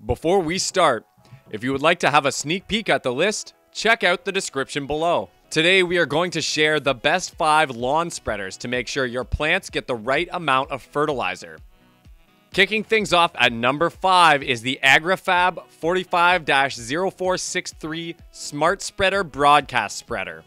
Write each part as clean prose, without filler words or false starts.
Before we start, if you would like to have a sneak peek at the list, check out the description below. Today we are going to share the best 5 lawn spreaders to make sure your plants get the right amount of fertilizer. Kicking things off at number 5 is the AgriFab 45-0463 Smart Spreader Broadcast Spreader.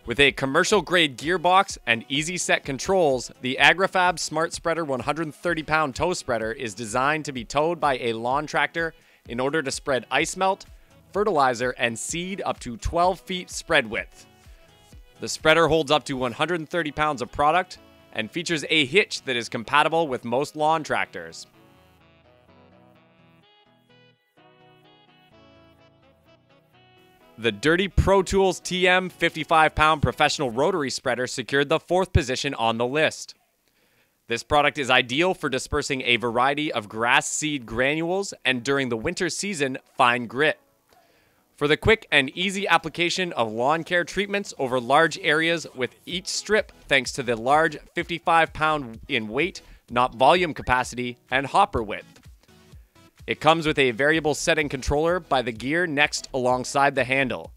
With a commercial-grade gearbox and easy-set controls, the AgriFab Smart Spreader 130-pound tow spreader is designed to be towed by a lawn tractor in order to spread ice melt, fertilizer, and seed up to 12 feet spread width. The spreader holds up to 130 pounds of product and features a hitch that is compatible with most lawn tractors. The Dirty Pro Tools TM 55-pound professional rotary spreader secured the 4th position on the list. This product is ideal for dispersing a variety of grass seed granules and during the winter season, fine grit. For the quick and easy application of lawn care treatments over large areas with each strip thanks to the large 55-pound in weight, not volume capacity, and hopper width. It comes with a variable setting controller by the gear next alongside the handle.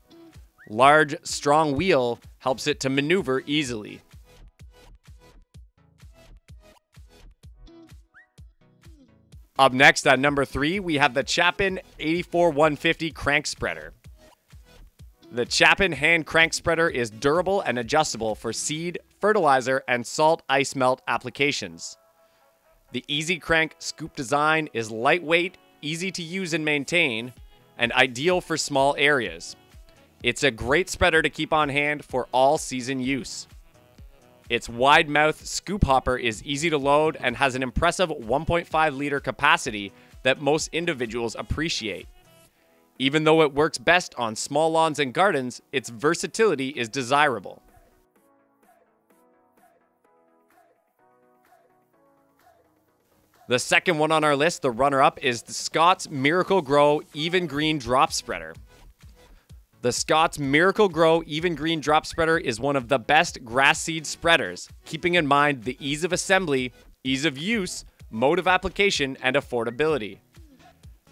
Large, strong wheel helps it to maneuver easily. Up next at number 3, we have the Chapin 84150 Crank Spreader. The Chapin hand crank spreader is durable and adjustable for seed, fertilizer, and salt ice melt applications. The Easy Crank scoop design is lightweight, easy to use and maintain, and ideal for small areas. It's a great spreader to keep on hand for all season use. Its wide mouth scoop hopper is easy to load and has an impressive 1.5 liter capacity that most individuals appreciate. Even though it works best on small lawns and gardens, its versatility is desirable. The second one on our list, the runner-up, is the Scots Miracle Grow Even Green Drop Spreader. The Scots Miracle Grow Even Green Drop Spreader is one of the best grass seed spreaders, keeping in mind the ease of assembly, ease of use, mode of application, and affordability.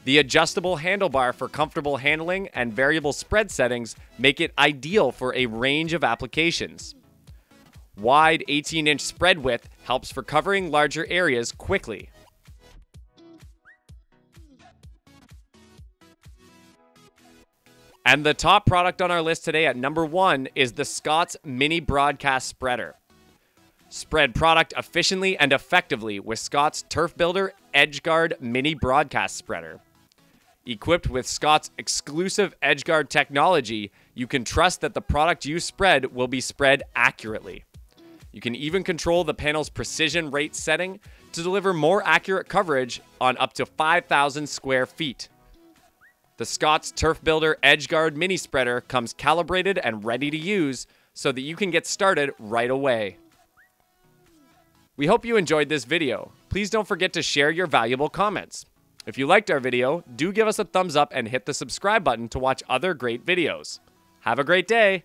The adjustable handlebar for comfortable handling and variable spread settings make it ideal for a range of applications. Wide 18-inch spread width helps for covering larger areas quickly. And the top product on our list today at number 1 is the Scots Mini Broadcast Spreader. Spread product efficiently and effectively with Scots Turf Builder Edgeguard Mini Broadcast Spreader. Equipped with Scots' exclusive Edgeguard technology, you can trust that the product you spread will be spread accurately. You can even control the panel's precision rate setting to deliver more accurate coverage on up to 5,000 square feet. The Scots Turf Builder Edgeguard Mini Spreader comes calibrated and ready to use so that you can get started right away. We hope you enjoyed this video. Please don't forget to share your valuable comments. If you liked our video, do give us a thumbs up and hit the subscribe button to watch other great videos. Have a great day!